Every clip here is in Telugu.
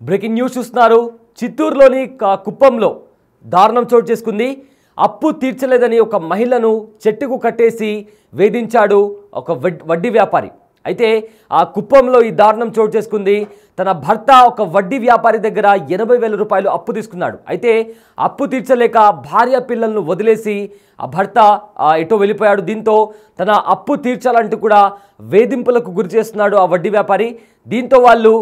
బ్రేకింగ్ న్యూస్ చూస్తున్నారు. చిత్తూరులోని కుప్పంలో దారుణం చోటు చేసుకుంది. అప్పు తీర్చలేదని ఒక మహిళను చెట్టుకు కట్టేసి వేధించాడు ఒక వడ్డీ వ్యాపారి. అయితే ఆ కుప్పంలో ఈ దారుణం చోటు చేసుకుంది. తన భర్త ఒక వడ్డీ వ్యాపారి దగ్గర 80,000 రూపాయలు అప్పు తీసుకున్నాడు. అయితే అప్పు తీర్చలేక భార్య పిల్లలను వదిలేసి ఆ భర్త ఎటో వెళ్ళిపోయాడు. దీంతో తన అప్పు తీర్చాలంటూ కూడా వేధింపులకు గురి చేస్తున్నాడు ఆ వడ్డీ వ్యాపారి. దీంతో వాళ్ళు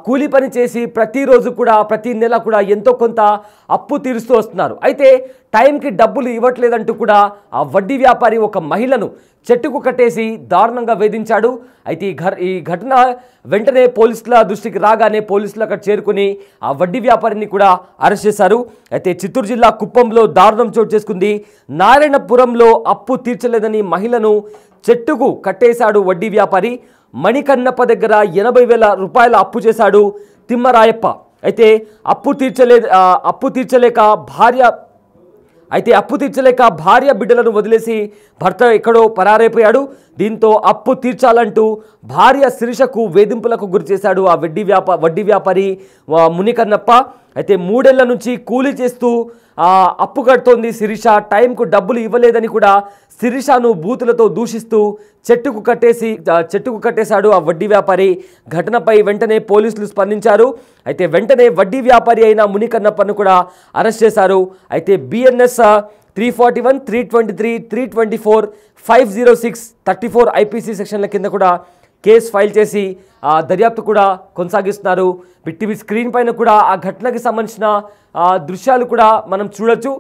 కూలి పని చేసి ప్రతిరోజు కూడా ప్రతి నెల కూడా ఎంతో కొంత అప్పు తీరుస్తూ వస్తున్నారు. అయితే టైంకి డబ్బులు ఇవ్వట్లేదంటూ కూడా ఆ వడ్డీ వ్యాపారి ఒక మహిళను చెట్టుకు కట్టేసి దారుణంగా వేధించాడు. అయితే ఈ ఘటన వెంటనే పోలీసుల దృష్టికి రాగానే పోలీసులు అక్కడ చేరుకుని ఆ వడ్డీ వ్యాపారిని కూడా అరెస్ట్ చేశారు. అయితే చిత్తూరు జిల్లా కుప్పంలో దారుణం చోటు చేసుకుంది. నారాయణపురంలో అప్పు తీర్చలేదని మహిళను చెట్టుకు కట్టేశాడు వడ్డీ వ్యాపారి. మణికన్నప్ప దగ్గర 80,000 రూపాయల అప్పు చేశాడు తిమ్మరాయప్ప. అయితే అప్పు తీర్చలేక భార్య బిడ్డలను వదిలేసి భర్త ఎక్కడో పరారైపోయాడు. దీంతో అప్పు తీర్చాలంటూ భార్య శిరీషకు వేధింపులకు గురి చేశాడు ఆ వడ్డీ వ్యాపారి మునికన్నప్ప. అయితే 3 ఏళ్ల నుంచి కూలీ చేస్తూ అప్పు కడుతోంది శిరీష. టైంకు డబ్బులు ఇవ్వలేదని కూడా శిరీషను బూతులతో దూషిస్తూ చెట్టుకు కట్టేశాడు ఆ వడ్డీ వ్యాపారి. ఘటనపై వెంటనే పోలీసులు స్పందించారు. అయితే వెంటనే వడ్డీ వ్యాపారి అయిన మునికన్నప్పను కూడా అరెస్ట్ చేశారు. అయితే BNS 341, 323, 324, 506, 34 IPC సెక్షన్ల కింద కూడా కేసు ఫైల్ చేసి దర్యాప్తు కూడా కొనసాగిస్తున్నారు. బిగ్ స్క్రీన్ పైన కూడా ఆ ఘటనకి సంబంధించిన దృశ్యాలు కూడా మనం చూడొచ్చు.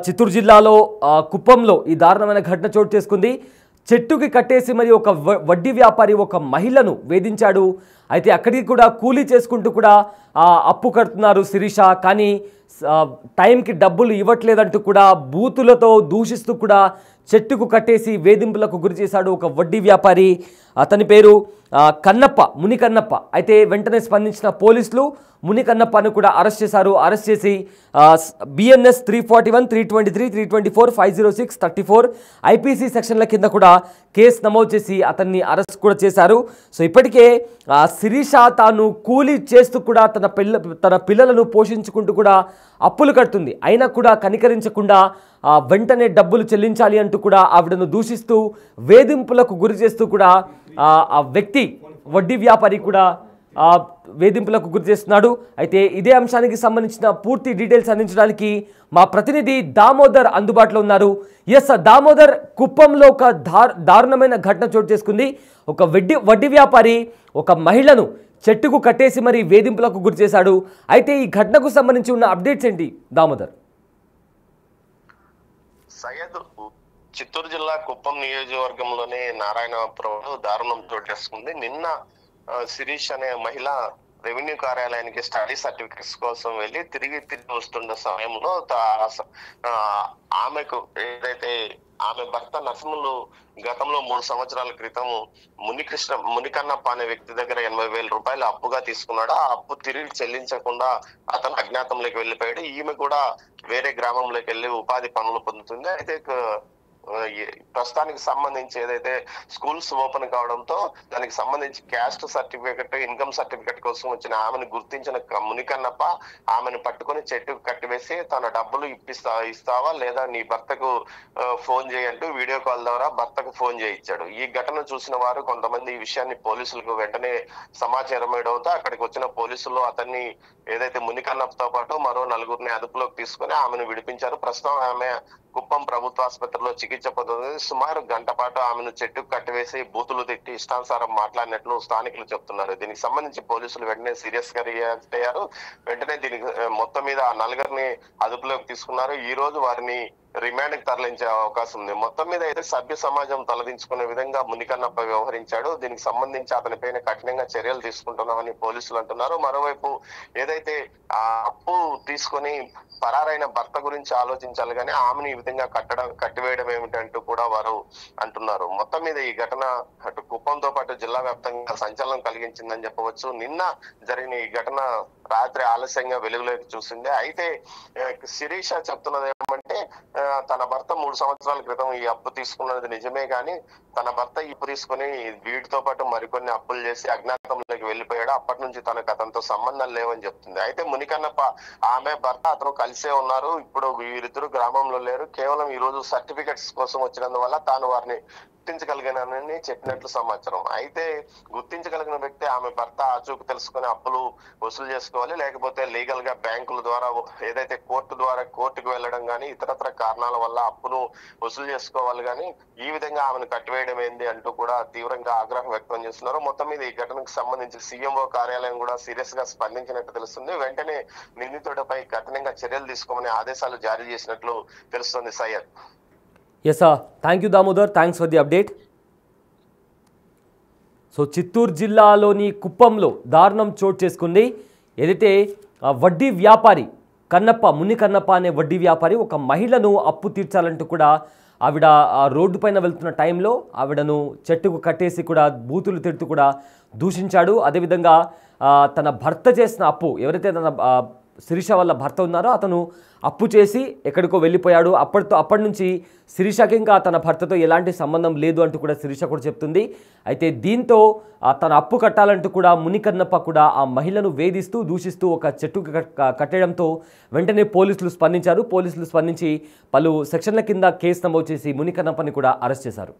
చిత్తూరు జిల్లాలో కుప్పంలో ఈ దారుణమైన ఘటన చోటు చేసుకుంది. చెట్టుకి కట్టేసి మరి ఒక వడ్డీ వ్యాపారి ఒక మహిళను వేధించాడు. అయితే అక్కడికి కూడా కూలీ చేసుకుంటూ కూడా అప్పు కడుతున్నారు శిరీష. కానీ టైంకి డబ్బులు ఇవ్వట్లేదంటూ కూడా బూతులతో దూషిస్తూ కూడా చెట్టుకు కట్టేసి వేధింపులకు గురి చేశాడు ఒక వడ్డీ వ్యాపారి. అతని పేరు మునికన్నప్ప. అయితే వెంటనే స్పందించిన పోలీసులు మునికన్నప్పను కూడా అరెస్ట్ చేశారు. అరెస్ట్ చేసి BNS 341, 323, 324, 506, 34 IPC సెక్షన్ల కింద కూడా కేసు నమోదు చేసి అతన్ని అరెస్ట్ కూడా చేశారు. సో ఇప్పటికే శిరీష తాను కూలీ చేస్తూ కూడా తన పిల్లలను పోషించుకుంటూ కూడా అప్పులు కడుతుంది. అయినా కూడా కనికరించకుండా వెంటనే డబ్బులు చెల్లించాలి అంటూ కూడా ఆవిడను దూషిస్తూ వేధింపులకు గురి చేస్తూ కూడా ఆ వ్యక్తి వడ్డీ వ్యాపారి కూడా వేధింపులకు గురి చేస్తున్నాడు. అయితే ఇదే అంశానికి సంబంధించిన పూర్తి డీటెయిల్స్ అందించడానికి మా ప్రతినిధి దామోదర్ అందుబాటులో ఉన్నారు. దామోదర్, కుప్పంలో ఒక దారుణమైన ఘటన చోటు చేసుకుంది. ఒక వడ్డీ వ్యాపారి ఒక మహిళను చెట్టుకు కట్టేసి మరి వేధింపులకు గురి చేశాడు. అయితే ఈ ఘటనకు సంబంధించి ఉన్న అప్డేట్స్ ఏంటి దామోదర్? చిత్తూరు జిల్లా కుప్పం నియోజకవర్గంలోని నారాయణపురంలో దారుణం చోటు చేసుకుంది. నిన్న శిరీష్ అనే మహిళ రెవెన్యూ కార్యాలయానికి స్టడీ సర్టిఫికెట్స్ కోసం వెళ్ళి తిరిగి వస్తున్న సమయంలో ఆమెకు ఏదైతే ఆమె భర్త నరసింహులు గతంలో 3 సంవత్సరాల క్రితం మునికన్నప్ప అనే వ్యక్తి దగ్గర 80,000 రూపాయలు అప్పుగా తీసుకున్నాడు. ఆ అప్పు తిరిగి చెల్లించకుండా అతను అజ్ఞాతంలోకి వెళ్ళిపోయాడు. ఈమె కూడా వేరే గ్రామంలోకి వెళ్ళి ఉపాధి పనులు పొందుతుంది. అయితే ప్రస్తుతానికి సంబంధించి ఏదైతే స్కూల్స్ ఓపెన్ కావడంతో దానికి సంబంధించి క్యాస్ట్ సర్టిఫికెట్, ఇన్కమ్ సర్టిఫికెట్ కోసం వచ్చిన ఆమెను గుర్తించిన మునికన్నప్ప ఆమెను పట్టుకొని చెట్టుకు కట్టివేసి తన డబ్బులు ఇస్తావా లేదా నీ భర్తకు ఫోన్ చేయంటూ వీడియో కాల్ ద్వారా భర్తకు ఫోన్ చేయించాడు. ఈ ఘటన చూసిన వారు కొంతమంది ఈ విషయాన్ని పోలీసులకు వెంటనే సమాచారం ఇవ్వడంతో అక్కడికి వచ్చిన పోలీసులు అతన్ని ఏదైతే మునికన్నప్పతో పాటు మరో 4గురిని అదుపులోకి తీసుకుని ఆమెను విడిపించారు. ప్రస్తుతం ఆమె కుప్పం ప్రభుత్వ ఆసుపత్రిలో చికిత్స పొందుతుంది. సుమారు గంట పాటు ఆమెను చెట్టుకు కట్టివేసి బూతులు తిట్టి ఇష్టానుసారం మాట్లాడినట్లు స్థానికులు చెప్తున్నారు. దీనికి సంబంధించి పోలీసులు వెంటనే సీరియస్ గా రియాక్ట్ అయ్యారు. వెంటనే దీనికి మొత్తం మీద 4గురిని అదుపులోకి తీసుకున్నారు. ఈ రోజు వారిని రిమాండ్ కి తరలించే అవకాశం ఉంది. మొత్తం మీద అయితే సభ్య సమాజం తలదించుకునే విధంగా మునికన్నప్ప వ్యవహరించాడు. దీనికి సంబంధించి అతనిపైన కఠినంగా చర్యలు తీసుకుంటున్నామని పోలీసులు అంటున్నారు. మరోవైపు ఏదైతే ఆ అప్పు తీసుకొని పరారైన భర్త గురించి ఆలోచించాలి కానీ ఆమెను ఈ విధంగా కట్టివేయడం ఏమిటంటూ కూడా వారు అంటున్నారు. మొత్తం మీద ఈ ఘటన అటు కుప్పంతో పాటు జిల్లా వ్యాప్తంగా సంచలనం కలిగించిందని చెప్పవచ్చు. నిన్న జరిగిన ఈ ఘటన రాత్రి ఆలస్యంగా వెలుగులోకి చూసింది. అయితే శిరీష చెప్తున్నది ఏమంటే తన భర్త 3 సంవత్సరాల క్రితం ఈ అప్పు తీసుకున్నది నిజమే, కానీ తన భర్త ఇప్పు తీసుకుని వీటితో పాటు మరికొన్ని అప్పులు చేసి అజ్ఞాతంలోకి వెళ్ళిపోయాడు. అప్పటి నుంచి తనకు అతనితో సంబంధం లేవని చెప్తుంది. అయితే మునికన్నప్ప ఆమె భర్త అతను కలిసే ఉన్నారు. ఇప్పుడు వీరిద్దరు గ్రామంలో లేరు. కేవలం ఈ రోజు సర్టిఫికెట్స్ కోసం వచ్చినందువల్ల తాను వారిని గుర్తించగలిగినని చెప్పినట్లు సమాచారం. అయితే గుర్తించగలిగిన వ్యక్తి ఆమె భర్త ఆచూకు తెలుసుకుని అప్పులు వసూలు చేసుకోవాలి, లేకపోతే లీగల్ గా బ్యాంకుల ద్వారా ఏదైతే కోర్టుకు వెళ్ళడం కానీ ఇతరత్ర కారణాల వల్ల అప్పును వసూలు చేసుకోవాలి, కానీ ఈ విధంగా ఆమెను కట్టివేయడం ఏంది అంటూ కూడా తీవ్రంగా ఆగ్రహం వ్యక్తం చేస్తున్నారు. మొత్తం మీద ఈ ఘటనకు సంబంధించి సీఎంఓ కార్యాలయం కూడా సీరియస్ గా స్పందించినట్టు తెలుస్తుంది. వెంటనే నిందితుడిపై కఠినంగా చర్యలు తీసుకోమని ఆదేశాలు జారీ చేసినట్లు తెలుస్తుంది. Syed. Yes sir, thank you Damodar, thanks for the update. So Chittoor జిల్లాలోని కుప్పంలో దారుణం చోటు చేసుకుంది. ఏదైతే వడ్డీ వ్యాపారి ముని కన్నప్ప అనే వడ్డీ వ్యాపారి ఒక మహిళను అప్పు తీర్చాలంటూ కూడా ఆవిడ రోడ్డు పైన వెళ్తున్న టైంలో ఆవిడను చెట్టుకు కట్టేసి కూడా బూతులు తిడుతూ కూడా దూషించాడు. అదేవిధంగా తన భర్త చేసిన అప్పు, ఎవరైతే తన శిరీష వాళ్ళ భర్త ఉన్నారో అతను అప్పు చేసి ఎక్కడికో వెళ్ళిపోయాడు. అప్పటి నుంచి శిరీషకి ఇంకా తన భర్తతో ఎలాంటి సంబంధం లేదు అంటూ కూడా శిరీష కూడా చెప్తుంది. అయితే దీంతో తన అప్పు కట్టాలంటూ కూడా మునికన్నప్ప కూడా ఆ మహిళను వేధిస్తూ దూషిస్తూ ఒక చెట్టుకు కట్టడంతో వెంటనే పోలీసులు స్పందించారు. పోలీసులు స్పందించి పలు సెక్షన్ల కింద కేసు నమోదు చేసి మునికన్నప్పని కూడా అరెస్ట్ చేశారు.